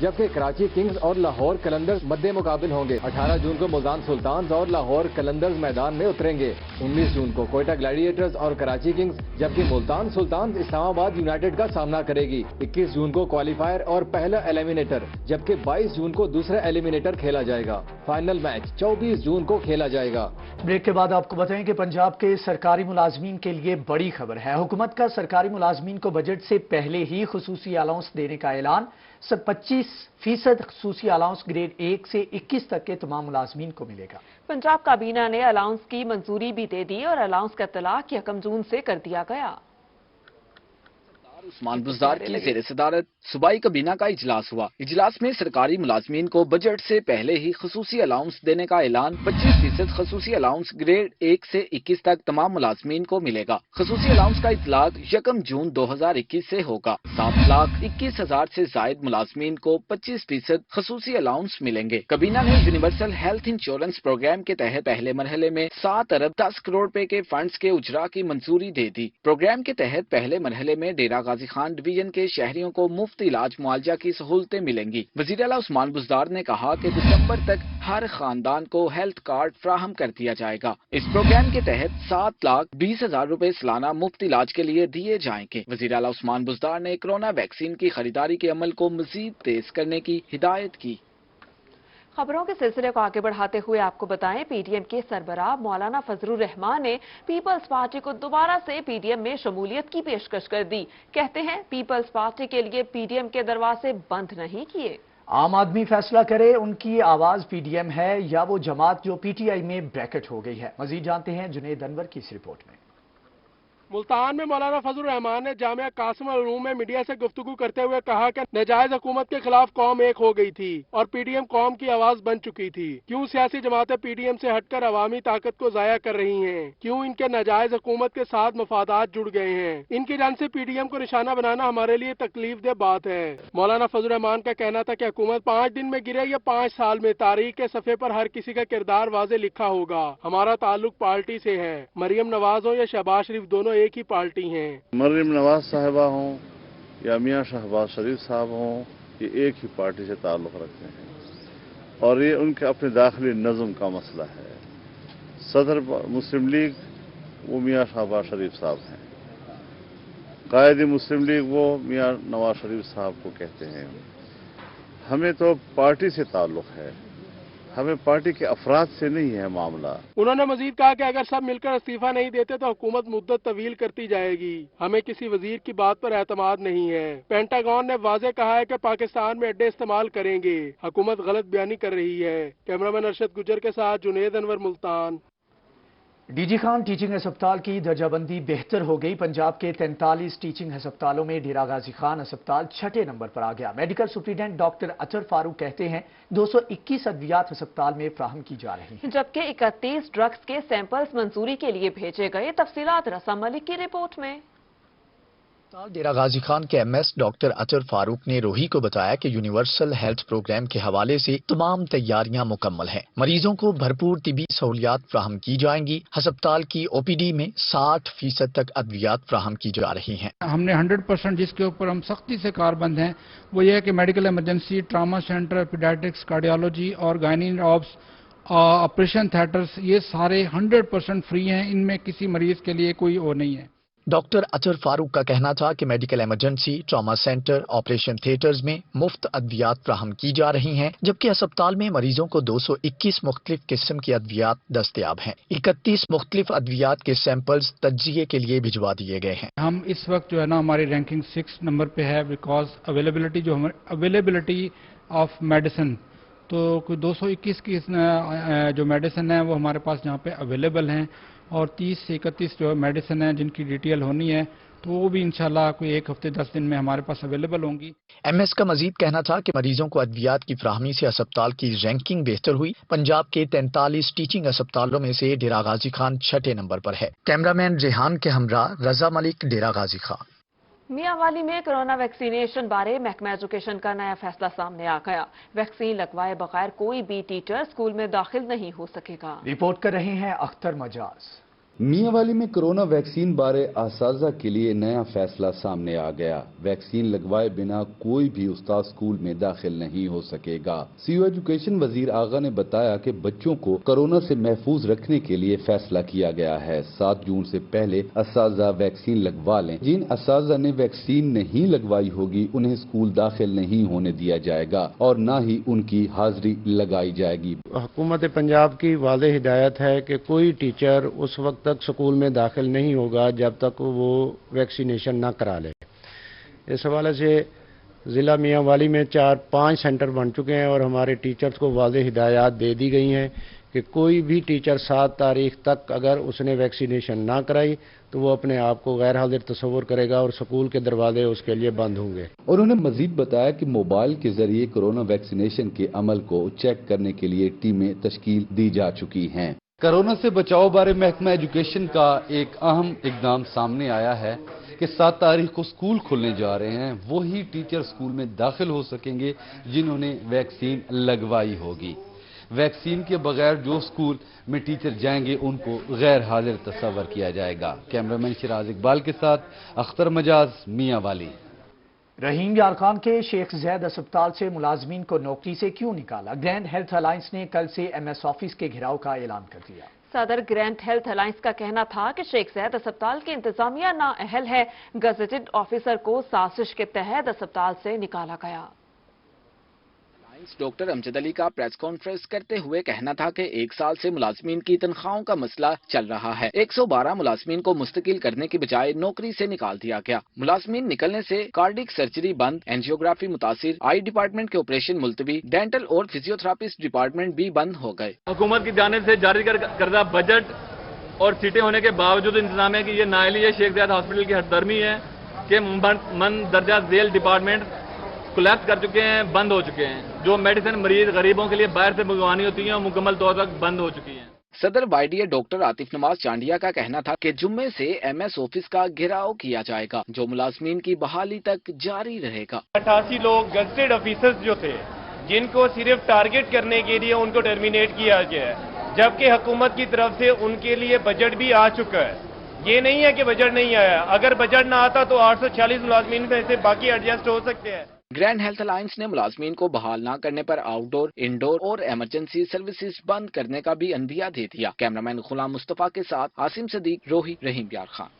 جبکہ کراچی کنگز اور لاہور قلندرز مد مقابل ہوں گے۔ 18 جون کو ملتان سلطانز اور لاہور قلندرز میدان میں اتریں گے۔ 19 جون کو کوئٹہ گلیڈیٹرز اور کراچی کنگز، جبکہ ملتان سلطانز اسلام آباد یونائٹیڈ کا سامنا کرے گی۔ 21 جون کو کوالیفائر اور پہلا ایلیمینیٹر، جبکہ 22 جون کو دوسرا ایلیمینیٹر کھیلا جائے گا۔ فائنل میچ 24 جون کو کھیلا جائے گا۔ بریک کے بعد آپ کو بتائیں کہ پنجاب کے سرکاری ملازمین کے لیے بڑی خبر ہے۔ حکومت کا سرکاری ملازمین کو بجٹ سے پہلے ہی خصوصی الاؤنس دینے کا اعلان۔ 25% خصوصی الاؤنس گریڈ 1 سے 21 تک کے تمام ملازمین کو ملے گا۔ پنجاب کابینہ نے الاؤنس کی منظوری بھی دے دی اور الاؤنس کا اطلاق 1 جون سے کر دیا گیا۔ عثمان بزدار کی زیر صدارت صوبائی کابینہ کا اجلاس ہوا۔ اجلاس میں سرکاری ملازمین کو بجٹ سے پہلے ہی خصوصی الاؤنس دینے کا اعلان۔ 25% خصوصی الاؤنس گریڈ 1 سے 21 تک تمام ملازمین کو ملے گا۔ خصوصی الاؤنس کا اطلاق 1 جون 2021 سے ہوگا۔ 7,21,000 سے زائد ملازمین کو 25% خصوصی الاؤنس ملیں گے۔ کابینہ نے یونیورسل ہیلتھ انشورنس پروگرام کے تحت پہلے مرحلے میں 7 ارب 10 کروڑ روپے کے فنڈز کے اجرا کی منظوری دے دی۔ پروگرام کے تحت پہلے مرحلے میں ڈیرہ غازی خان ڈویژن کے شہریوں کو مفت علاج معالجہ کی سہولتیں ملیں گی۔ وزیر اعلیٰ عثمان بزدار نے کہا کہ دسمبر تک ہر خاندان کو ہیلتھ کارڈ فراہم کر دیا جائے گا۔ اس پروگرام کے تحت 7,20,000 روپے سالانہ مفت علاج کے لیے دیے جائیں گے۔ وزیر اعلیٰ عثمان بزدار نے کرونا ویکسین کی خریداری کے عمل کو مزید تیز کرنے کی ہدایت کی۔ خبروں کے سلسلے کو آگے بڑھاتے ہوئے آپ کو بتائیں پی ڈی ایم کے سربراہ مولانا فضل الرحمان نے پیپلز پارٹی کو دوبارہ سے پی ڈی ایم میں شمولیت کی پیشکش کر دی۔ کہتے ہیں پیپلز پارٹی کے لیے پی ڈی ایم کے دروازے بند نہیں کیے۔ عام آدمی فیصلہ کرے ان کی آواز پی ڈی ایم ہے یا وہ جماعت جو پی ٹی آئی میں بریکٹ ہو گئی ہے۔ مزید جانتے ہیں جنید انور کی اس رپورٹ میں۔ ملتان میں مولانا فضل الرحمان نے جامعہ قاسم العلوم میں میڈیا سے گفتگو کرتے ہوئے کہا کہ ناجائز حکومت کے خلاف قوم ایک ہو گئی تھی اور پی ڈی ایم قوم کی آواز بن چکی تھی۔ کیوں سیاسی جماعتیں پی ڈی ایم سے ہٹ کر عوامی طاقت کو ضائع کر رہی ہیں؟ کیوں ان کے ناجائز حکومت کے ساتھ مفادات جڑ گئے ہیں؟ ان کی جانب سے پی ڈی ایم کو نشانہ بنانا ہمارے لیے تکلیف دہ بات ہے۔ مولانا فضل الرحمان کا کہنا تھا کہ حکومت 5 دن میں گرے یا 5 سال میں، تاریخ کے صفحے پر ہر کسی کا کردار واضح لکھا ہوگا۔ ہمارا تعلق پارٹی سے ہے۔ مریم نواز ہو یا شہباز شریف، دونوں ایک ہی پارٹی ہیں۔ مریم نواز صاحبہ ہوں یا میاں شہباز شریف صاحب ہوں، یہ ایک ہی پارٹی سے تعلق رکھتے ہیں اور یہ ان کے اپنے داخلی نظم کا مسئلہ ہے۔ صدر مسلم لیگ وہ میاں شہباز شریف صاحب ہیں، قائد مسلم لیگ وہ میاں نواز شریف صاحب کو کہتے ہیں۔ ہمیں تو پارٹی سے تعلق ہے، ہمیں پارٹی کے افراد سے نہیں ہے معاملہ۔ انہوں نے مزید کہا کہ اگر سب مل کر استعفیٰ نہیں دیتے تو حکومت مدت طویل کرتی جائے گی۔ ہمیں کسی وزیر کی بات پر اعتماد نہیں ہے۔ پینٹاگون نے واضح کہا ہے کہ پاکستان میں اڈے استعمال کریں گے۔ حکومت غلط بیانی کر رہی ہے۔ کیمرہ مین ارشد گجر کے ساتھ Junaid Anwar, Multan. D G Khan teaching ہسپتال کی درجہ بندی بہتر ہو گئی۔ پنجاب کے 43 ٹیچنگ ہسپتالوں میں ڈیرہ غازی خان ہسپتال 6 نمبر پر آ گیا۔ میڈیکل سپرنٹینڈنٹ ڈاکٹر اطہر فاروق کہتے ہیں 221 ادویات ہسپتال میں فراہم کی جا رہی ہیں، جبکہ 31 ڈرگز کے سیمپلز منظوری کے لیے بھیجے گئے۔ تفصیلات رسام ملک کی رپورٹ میں۔ ڈیرہ غازی خان کے ایم ایس ڈاکٹر اطہر فاروق نے روہی کو بتایا کہ یونیورسل ہیلتھ پروگرام کے حوالے سے تمام تیاریاں مکمل ہیں۔ مریضوں کو بھرپور طبی سہولیات فراہم کی جائیں گی۔ ہسپتال کی او پی ڈی میں 60% تک ادویات فراہم کی جا رہی ہیں۔ ہم نے 100% جس کے اوپر ہم سختی سے کاربند ہیں وہ یہ ہے کہ medical emergency, trauma centre, paediatrics, cardiology اور گائنی آپس، آپریشن تھیٹرز، یہ سارے 100% فری ہیں۔ ان میں کسی مریض کے لیے کوئی وہ نہیں ہے۔ ڈاکٹر اطہر فاروق کا کہنا تھا کہ medical emergency, trauma centre, operation theatres میں مفت ادویات فراہم کی جا رہی ہیں، جبکہ ہسپتال میں مریضوں کو 221 مختلف قسم کی ادویات دستیاب ہیں۔ 31 مختلف ادویات کے سیمپلز تجزیے کے لیے بھجوا دیے گئے ہیں۔ ہم اس وقت جو ہے نا ہماری رینکنگ 6 نمبر پہ ہے، بیکاز اویلیبلٹی آف میڈیسن، تو کوئی 221 کی جو میڈیسن ہیں وہ ہمارے پاس یہاں پہ اویلیبل ہیں، اور 30 سے 31 جو میڈیسن ہیں جن کی ڈیٹیل ہونی ہے تو وہ بھی انشاءاللہ کوئی 1 ہفتے 10 دن میں ہمارے پاس اویلیبل ہوں گی۔ ایم ایس کا مزید کہنا تھا کہ مریضوں کو ادویات کی فراہمی سے ہسپتال کی رینکنگ بہتر ہوئی۔ پنجاب کے 43 ٹیچنگ ہسپتالوں میں سے ڈیرہ غازی خان 6 نمبر پر ہے۔ کیمرہ مین ریحان کے ہمراہ رضا ملک، ڈیرہ غازی خان۔ میاں والی میں کرونا ویکسینیشن بارے محکمہ ایجوکیشن کا نیا فیصلہ سامنے آ گیا۔ ویکسین لگوائے بغیر کوئی بھی ٹیچر اسکول میں داخل نہیں ہو سکے گا۔ رپورٹ کر رہے ہیں اختر مجاز۔ میاں والی میں کورونا ویکسین بارے اساتذہ کے لیے نیا فیصلہ سامنے آ گیا۔ ویکسین لگوائے بنا کوئی بھی استاد اسکول میں داخل نہیں ہو سکے گا۔ سی او ایجوکیشن وزیر آغا نے بتایا کہ بچوں کو کورونا سے محفوظ رکھنے کے لیے فیصلہ کیا گیا ہے۔ 7 جون سے پہلے اساتذہ ویکسین لگوا لیں۔ جن اساتذہ نے ویکسین نہیں لگوائی ہوگی انہیں اسکول داخل نہیں ہونے دیا جائے گا اور نہ ہی ان کی حاضری لگائی جائے گی۔ حکومت پنجاب کی واضح ہدایت ہے کہ کوئی ٹیچر اس وقت تک اسکول میں داخل نہیں ہوگا جب تک وہ ویکسینیشن نہ کرا لے۔ اس حوالے سے ضلع میاں والی میں 4-5 سینٹر بن چکے ہیں اور ہمارے ٹیچرز کو واضح ہدایات دے دی گئی ہیں کہ کوئی بھی ٹیچر 7 تاریخ تک اگر اس نے ویکسینیشن نہ کرائی تو وہ اپنے آپ کو غیر حاضر تصور کرے گا اور سکول کے دروازے اس کے لیے بند ہوں گے۔ انہوں نے مزید بتایا کہ موبائل کے ذریعے کورونا ویکسینیشن کے عمل کو چیک کرنے کے لیے ٹیمیں تشکیل دی جا چکی ہیں۔ کورونا سے بچاؤ بارے محکمہ ایجوکیشن کا ایک اہم اقدام سامنے آیا ہے کہ 7 تاریخ کو اسکول کھلنے جا رہے ہیں۔ وہی ٹیچر اسکول میں داخل ہو سکیں گے جنہوں نے ویکسین لگوائی ہوگی۔ ویکسین کے بغیر جو اسکول میں ٹیچر جائیں گے ان کو غیر حاضر تصور کیا جائے گا۔ کیمرامین شراز اقبال کے ساتھ اختر مجاز، میاں والی۔ رحیم یار خان کے شیخ زید اسپتال سے ملازمین کو نوکری سے کیوں نکالا؟ گرینڈ ہیلتھ الائنس نے کل سے ایم ایس آفس کے گھراؤ کا اعلان کر دیا۔ صدر گرینڈ ہیلتھ الائنس کا کہنا تھا کہ شیخ زید اسپتال کی انتظامیہ نااہل ہے۔ گزیٹڈ آفیسر کو سازش کے تحت اسپتال سے نکالا گیا۔ ڈاکٹر امجد علی کا پریس کانفرنس کرتے ہوئے کہنا تھا کہ 1 سال سے ملازمین کی تنخواہوں کا مسئلہ چل رہا ہے۔ 112 ملازمین کو مستقل کرنے کے بجائے نوکری سے نکال دیا گیا۔ ملازمین نکلنے سے کارڈک سرجری بند، اینجیوگرافی متاثر، آئی ڈپارٹمنٹ کے آپریشن ملتوی، ڈینٹل اور فزیو تھراپسٹ ڈپارٹمنٹ بھی بند ہو گئے۔ حکومت کی جانب سے جاری کردہ بجٹ اور سیٹیں ہونے کے باوجود انتظامیہ کی یہ نااہلی ہے۔ شیخ زید ہاسپٹل کی ہر درمی ہے کہ مندرجہ ذیل ڈپارٹمنٹ کولیپس کر چکے ہیں، بند ہو چکے ہیں۔ جو میڈیسن مریض غریبوں کے لیے باہر سے منگوانی ہوتی ہیں وہ مکمل طور پر بند ہو چکی ہیں۔ صدر Y D A doctor Atif Nawaz Chandia کا کہنا تھا کہ جمعے سے ایم ایس آفس کا گھیراؤ کیا جائے گا جو ملازمین کی بحالی تک جاری رہے گا۔ 88 لوگ گزٹڈ آفیسرز جو تھے جن کو صرف ٹارگٹ کرنے کے لیے ان کو ٹرمینیٹ کیا گیا ہے، جبکہ حکومت کی طرف سے ان کے لیے بجٹ بھی آ چکا ہے۔ یہ نہیں ہے کہ بجٹ نہیں آیا، اگر بجٹ نہ آتا تو 846 ملازمین میں سے باقی ایڈجسٹ ہو سکتے ہیں۔ گرینڈ ہیلتھ الائنس نے ملازمین کو بحال نہ کرنے پر آؤٹ ڈور، انڈور اور ایمرجنسی سروسز بند کرنے کا بھی عندیہ دے دیا۔ کیمرامین غلام مصطفیٰ کے ساتھ عاصم صدیق، روہی، رحیم یار خان۔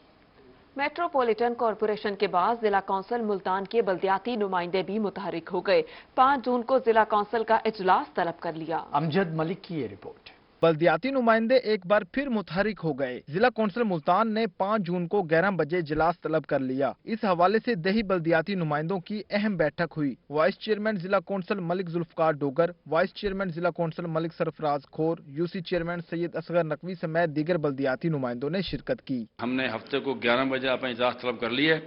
میٹروپولیٹن کارپوریشن کے بعد ضلع کونسل ملتان کے بلدیاتی نمائندے بھی متحرک ہو گئے۔ 5 جون کو ضلع کونسل کا اجلاس طلب کر لیا۔ امجد ملک کی یہ رپورٹ۔ بلدیاتی نمائندے ایک بار پھر متحرک ہو گئے۔ ضلع کونسل ملتان نے 5 جون کو 11 بجے اجلاس طلب کر لیا۔ اس حوالے سے دیہی بلدیاتی نمائندوں کی اہم بیٹھک ہوئی۔ وائس چیئرمین ضلع council Malik Zulfiqar Dogar, vice chairman ضلع council Malik Sarfraz Khor, U C chairman Syed Asghar Naqvi سمیت دیگر بلدیاتی نمائندوں نے شرکت کی۔ ہم نے ہفتے کو 11 بجے اپنا اجلاس طلب کر لیا ہے۔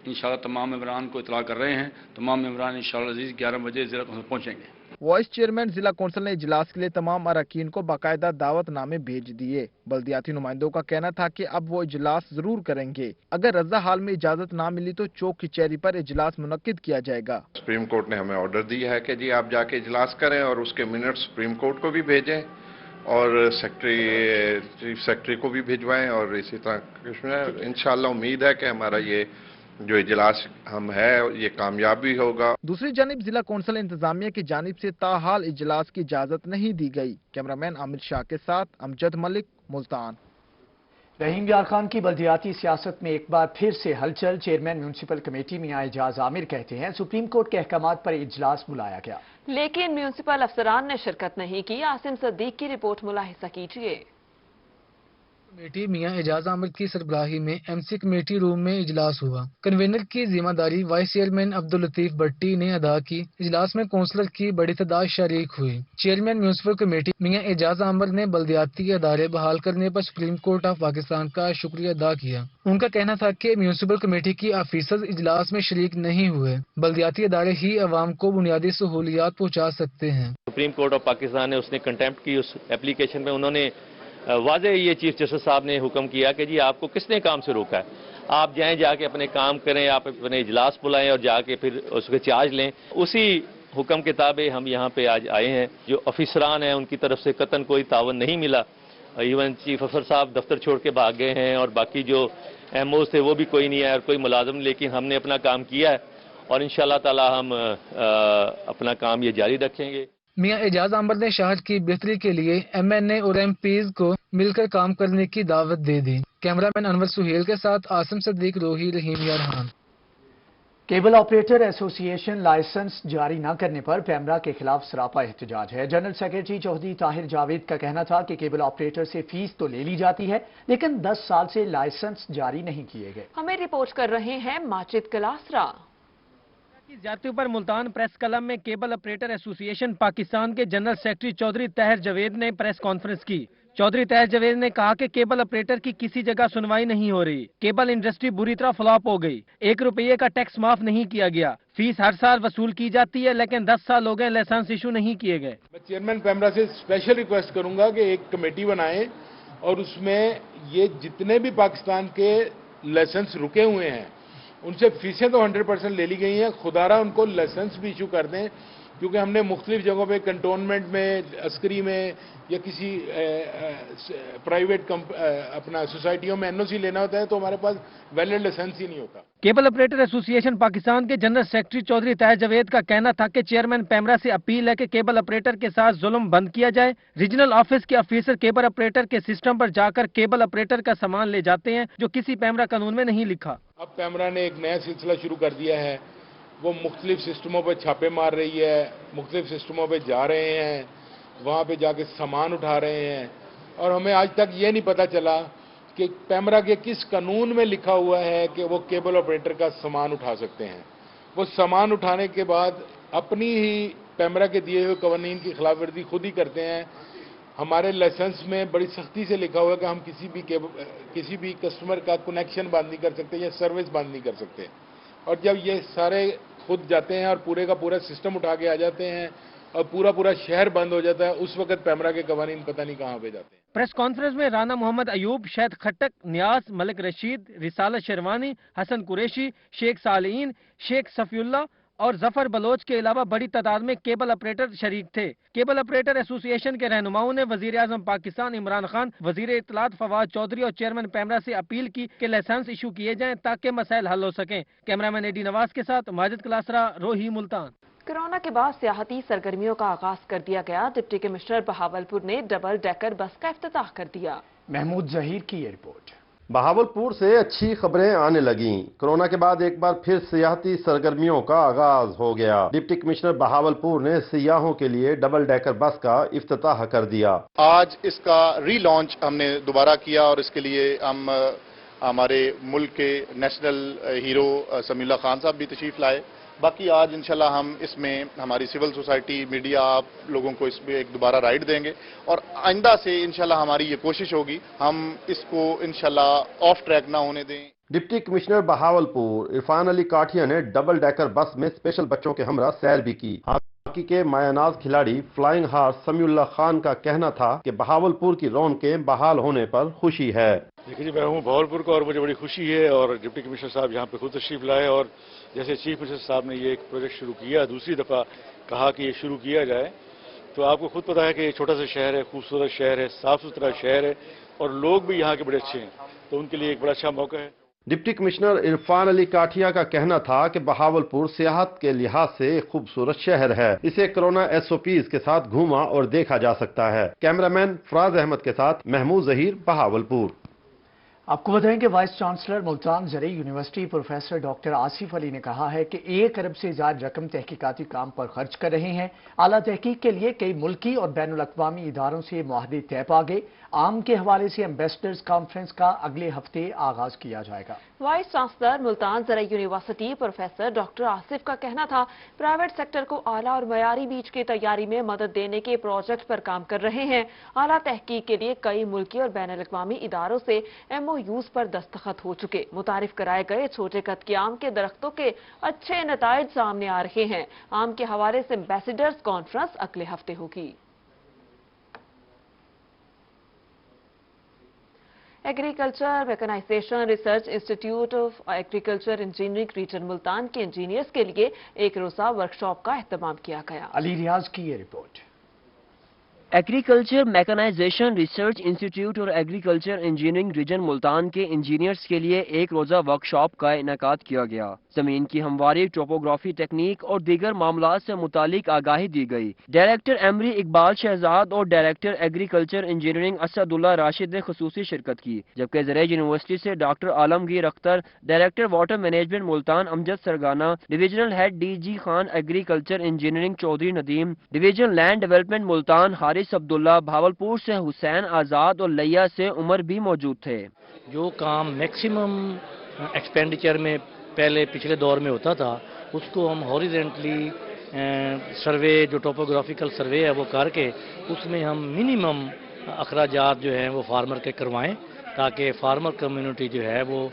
انشاءاللہ تمام ممبران کو اطلاع کر رہے ہیں۔ تمام ممبران انشاءاللہ عزیز 11 بجے ضلع کونسل پہنچیں گے۔ وائس چیئرمین ضلع کونسل نے اجلاس کے لیے تمام اراکین کو باقاعدہ دعوت نامے بھیج دیے۔ بلدیاتی نمائندوں کا کہنا تھا کہ اب وہ اجلاس ضرور کریں گے۔ اگر رضا حال میں اجازت نہ ملی تو چوک کچہری پر اجلاس منعقد کیا جائے گا۔ سپریم کورٹ نے ہمیں آرڈر دیا ہے کہ جی آپ جا کے اجلاس کریں اور اس کے منٹ سپریم کورٹ کو بھی بھیجیں اور چیف سیکرٹری کو بھی بھیجوائیں اور اسی طرح انشاءاللہ امید ہے کہ ہمارا یہ جو اجلاس ہم ہے یہ کامیاب بھی ہوگا۔ دوسری جانب ضلع کونسل انتظامیہ کی جانب سے تاحال اجلاس کی اجازت نہیں دی گئی۔ کیمرامین عامر شاہ کے ساتھ امجد ملک، ملتان۔ رحیم یار خان کی بلدیاتی سیاست میں ایک بار پھر سے ہلچل۔ چیئرمین میونسپل کمیٹی میاں اعجاز عامر کہتے ہیں سپریم کورٹ کے احکامات پر اجلاس بلایا گیا لیکن میونسپل افسران نے شرکت نہیں کی۔ عاصم صدیق کی رپورٹ ملاحظہ کیجیے۔ کمیٹی میاں اعجاز عامر کی سربراہی میں ایم سی کمیٹی روم میں اجلاس ہوا۔ کنوینر کی ذمہ داری وائس چیئرمین عبداللطیف بٹی نے ادا کی۔ اجلاس میں کونسلر کی بڑی تعداد شریک ہوئی۔ چیئرمین میونسپل کمیٹی میاں اعجاز عامر نے بلدیاتی ادارے بحال کرنے پر سپریم کورٹ آف پاکستان کا شکریہ ادا کیا۔ ان کا کہنا تھا کہ میونسپل کمیٹی کی آفیسرز اجلاس میں شریک نہیں ہوئے۔ بلدیاتی ادارے ہی عوام کو بنیادی سہولیات پہنچا سکتے ہیں۔ سپریم کورٹ آف پاکستان نے اس نے کنٹمپٹ کی اس اپلیکیشن میں انہوں نے واضح یہ چیف جسٹس صاحب نے حکم کیا کہ جی آپ کو کس نے کام سے روکا ہے، آپ جائیں جا کے اپنے کام کریں، آپ اپنے اجلاس بلائیں اور جا کے پھر اس کے چارج لیں۔ اسی حکم کے تابع ہم یہاں پہ آج آئے ہیں۔ جو افسران ہیں ان کی طرف سے قطعاً کوئی تعاون نہیں ملا ایون چیف افسر صاحب دفتر چھوڑ کے بھاگ گئے ہیں اور باقی جو ایم اوز تھے وہ بھی کوئی نہیں ہے اور کوئی ملازم، لیکن ہم نے اپنا کام کیا ہے اور انشاءاللہ تعالی ہم اپنا کام یہ جاری رکھیں گے۔ میاں اعجاز عنبر نے شہر کی بہتری کے لیے MNA اور MPs کو مل کر کام کرنے کی دعوت دے دی۔ کیمرامین انور سہیل کے ساتھ عاصم صدیق، روہی، رحیم یارحان۔ کیبل آپریٹر ایسوسی ایشن لائسنس جاری نہ کرنے پر پیمرا کے خلاف سراپا احتجاج ہے۔ جنرل سیکرٹری چودھری طاہر جاوید کا کہنا تھا کہ کیبل آپریٹر سے فیس تو لے لی جاتی ہے لیکن 10 سال سے لائسنس جاری نہیں کیے گئے۔ ہمیں رپورٹ کر رہے ہیں ماجد کلاسرا۔ کی زیادتیوں پر ملتان پریس کلب میں کیبل آپریٹر ایسوسی ایشن پاکستان کے جنرل سیکرٹری چودھری طاہر جاوید نے پریس کانفرنس کی۔ چودھری طاہر جاوید نے کہا کہ کیبل آپریٹر کی کسی جگہ سنوائی نہیں ہو رہی، کیبل انڈسٹری بری طرح فلاپ ہو گئی، 1 روپے کا ٹیکس معاف نہیں کیا گیا، فیس ہر سال وصول کی جاتی ہے لیکن 10 سال ہو گئے لائسنس ایشو نہیں کیے گئے۔ میں چیئرمین پیمرا سے اسپیشل ریکویسٹ کروں گا کہ ایک کمیٹی بنائیں اور اس میں یہ جتنے بھی پاکستان کے لائسنس رکے ہوئے ہیں ان سے فیسیں تو 100% لے لی گئی ہیں، خدا را ان کو لائسنس بھی ایشو کر دیں، کیونکہ ہم نے مختلف جگہوں پہ کنٹونمنٹ میں، عسکری میں یا کسی پرائیویٹ اپنا سوسائٹیوں میں NOC لینا ہوتا ہے تو ہمارے پاس ویلڈ لائسنس ہی نہیں ہوتا۔ کیبل آپریٹر ایسوسی ایشن پاکستان کے جنرل سیکرٹری چودھری طاہر جاوید کا کہنا تھا کہ چیئرمین پیمرا سے اپیل ہے کہ کیبل آپریٹر کے ساتھ ظلم بند کیا جائے۔ ریجنل آفس کے آفیسر کیبل آپریٹر کے سسٹم پر جا کر کیبل آپریٹر کا سامان لے جاتے ہیں جو کسی پیمرا قانون میں نہیں لکھا۔ اب پیمرا نے ایک نیا سلسلہ شروع کر دیا ہے، وہ مختلف سسٹموں پہ چھاپے مار رہی ہے، مختلف سسٹموں پہ جا رہے ہیں، وہاں پہ جا کے سامان اٹھا رہے ہیں، اور ہمیں آج تک یہ نہیں پتہ چلا کہ پیمرا کے کس قانون میں لکھا ہوا ہے کہ وہ کیبل آپریٹر کا سامان اٹھا سکتے ہیں۔ وہ سامان اٹھانے کے بعد اپنی ہی پیمرا کے دیے ہوئے قوانین کی خلاف ورزی خود ہی کرتے ہیں۔ ہمارے لائسنس میں بڑی سختی سے لکھا ہوا ہے کہ ہم کسی بھی کسٹمر کا کنیکشن بند نہیں کر سکتے یا سروس بند نہیں کر سکتے، اور جب یہ سارے خود جاتے ہیں اور پورے کا پورا سسٹم اٹھا کے آ جاتے ہیں اور پورا شہر بند ہو جاتا ہے، اس وقت پیمرا کے قوانین پتہ نہیں کہاں پہ جاتے ہیں۔ پریس کانفرنس میں رانا محمد ایوب، شہد خٹک، نیاز، ملک رشید، رسالت شیروانی، حسن قریشی، شیخ صالحین، شیخ صفی اللہ اور ظفر بلوچ کے علاوہ بڑی تعداد میں کیبل آپریٹر شریک تھے۔ کیبل آپریٹر ایسوسی ایشن کے رہنماؤں نے وزیر اعظم پاکستان عمران خان، وزیر اطلاعات فواد چودھری اور چیئرمین پیمرا سے اپیل کی کہ لائسنس ایشو کیے جائیں تاکہ مسائل حل ہو سکیں۔ کیمرامین ایڈی نواز کے ساتھ ماجد کلاسرا، روہی، ملتان۔ کورونا کے بعد سیاحتی سرگرمیوں کا آغاز کر دیا گیا۔ ڈپٹی کمشنر بہاولپور نے ڈبل ڈیکر بس کا افتتاح کر دیا۔ محمود ظہیر کی یہ رپورٹ۔ بہاولپور سے اچھی خبریں آنے لگیں۔ کورونا کے بعد ایک بار پھر سیاحتی سرگرمیوں کا آغاز ہو گیا۔ ڈپٹی کمشنر بہاولپور نے سیاحوں کے لیے ڈبل ڈیکر بس کا افتتاح کر دیا۔ آج اس کا ری لانچ ہم نے دوبارہ کیا اور اس کے لیے ہم ہمارے ملک کے نیشنل ہیرو سمیع اللہ خان صاحب بھی تشریف لائے۔ باقی آج انشاءاللہ ہم اس میں ہماری سول سوسائٹی، میڈیا، آپ لوگوں کو اس میں ایک دوبارہ رائڈ دیں گے، اور آئندہ سے انشاءاللہ ہماری یہ کوشش ہوگی ہم اس کو انشاءاللہ آف ٹریک نہ ہونے دیں۔ ڈپٹی کمشنر بہاولپور عرفان علی کاٹھیا نے ڈبل ڈیکر بس میں اسپیشل بچوں کے ہمراہ سیر بھی کی۔ ہاکی کے مایہ ناز کھلاڑی فلائنگ ہارس سمیع اللہ خان کا کہنا تھا کہ بہاولپور کی رونقیں بحال ہونے پر خوشی ہے۔ دیکھیے جی، میں ہوں بہاولپور کا اور مجھے بڑی خوشی ہے، اور ڈپٹی کمشنر صاحب یہاں پہ خود تشریف لائے، اور جیسے چیف منسٹر صاحب نے یہ ایک پروجیکٹ شروع کیا، دوسری دفعہ کہا کہ یہ شروع کیا جائے، تو آپ کو خود پتا ہے کہ یہ چھوٹا سا شہر ہے، خوبصورت شہر ہے، صاف ستھرا شہر ہے، اور لوگ بھی یہاں کے بڑے اچھے ہیں، تو ان کے لیے ایک بڑا اچھا موقع ہے۔ ڈپٹی کمشنر عرفان علی کاٹھیا کا کہنا تھا کہ بہاولپور سیاحت کے لحاظ سے ایک خوبصورت شہر ہے، اسے کورونا SOPs کے ساتھ گھوما اور دیکھا جا سکتا ہے۔ کیمرامین فراز احمد کے ساتھ محمود ظہیر، بہاولپور۔ آپ کو بتائیں کہ وائس چانسلر ملتان زرعی یونیورسٹی پروفیسر ڈاکٹر آصف علی نے کہا ہے کہ 1 ارب سے زیادہ رقم تحقیقاتی کام پر خرچ کر رہے ہیں۔ اعلیٰ تحقیق کے لیے کئی ملکی اور بین الاقوامی اداروں سے معاہدے طے پا گئے۔ عام کے حوالے سے ایمبیسڈرز کانفرنس کا اگلے ہفتے آغاز کیا جائے گا۔ وائس چانسلر ملتان زرعی یونیورسٹی پروفیسر ڈاکٹر آصف کا کہنا تھا پرائیویٹ سیکٹر کو اعلیٰ اور معیاری بیج کی تیاری میں مدد دینے کے پروجیکٹ پر کام کر رہے ہیں۔ اعلیٰ تحقیق کے لیے کئی ملکی اور بین الاقوامی اداروں سے MOUs پر دستخط ہو چکے۔ متعارف کرائے گئے چھوٹے قد کے آم کے درختوں کے اچھے نتائج سامنے آ رہے ہیں۔ آم کے حوالے سے ایمبیسڈرز کانفرنس اگلے ہفتے ہوگی۔ Agriculture mechanisation research institute of agriculture engineering region Multan کے انجینئرز کے لیے ایک روزہ ورکشاپ کا اہتمام کیا گیا۔ علی ریاض کی یہ report. Agriculture mechanisation research institute اور ایگریکلچر انجینئرنگ ریجن ملتان کے انجینئرز کے لیے ایک روزہ ورکشاپ کا انعقاد کیا گیا۔ زمین کی ہمواری، ٹوپوگرافی ٹیکنیک اور دیگر معاملات سے متعلق آگاہی دی گئی۔ ڈائریکٹر ایمری اقبال شہزاد اور director agriculture engineering Asadullah Rashid نے خصوصی شرکت کی، جبکہ زرعی یونیورسٹی سے doctor Alamgir Akhtar, director water management Multan Amjad Sargana, divisional head D G Khan agriculture engineering Chaudhry Nadeem, division land development Multan Haris Abdullah, Bahawalpur سے حسین آزاد اور لیا سے عمر بھی موجود تھے۔ جو کام میکسیمم ایکسپینڈیچر میں پہلے پچھلے دور میں ہوتا تھا، اس کو ہم ہاریزنٹلی سروے، جو ٹوپوگرافیکل سروے ہے وہ کر کے اس میں ہم منیمم اخراجات جو ہیں وہ فارمر کے کروائیں، تاکہ فارمر کمیونٹی جو ہے وہ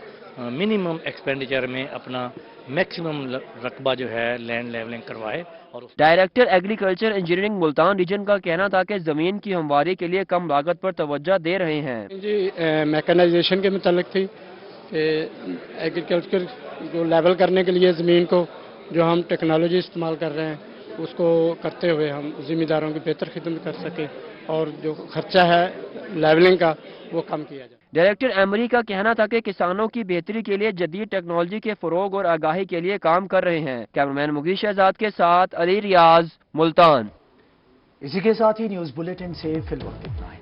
منیمم ایکسپینڈیچر میں اپنا میکسیمم رقبہ جو ہے لینڈ لیولنگ کروائے۔ Director agriculture engineering Multan region کا کہنا تھا کہ زمین کی ہمواری کے لیے کم لاگت پر توجہ دے رہے ہیں۔ جی میکنائزیشن کے متعلق تھی کہ ایگریکلچر کو لیول کرنے کے لیے زمین کو جو ہم ٹیکنالوجی استعمال کر رہے ہیں اس کو کرتے ہوئے ہم ذمہ داروں کی بہتر خدمت کر سکیں اور جو خرچہ ہے لیولنگ کا وہ کم کیا جائے۔ ڈائریکٹر ایمری کا کہنا تھا کہ کسانوں کی بہتری کے لیے جدید ٹیکنالوجی کے فروغ اور آگاہی کے لیے کام کر رہے ہیں۔ کیمرمین مغیث شہزاد کے ساتھ علی ریاض، ملتان۔ اسی کے ساتھ ہی نیوز بلیٹن سے فی الوقت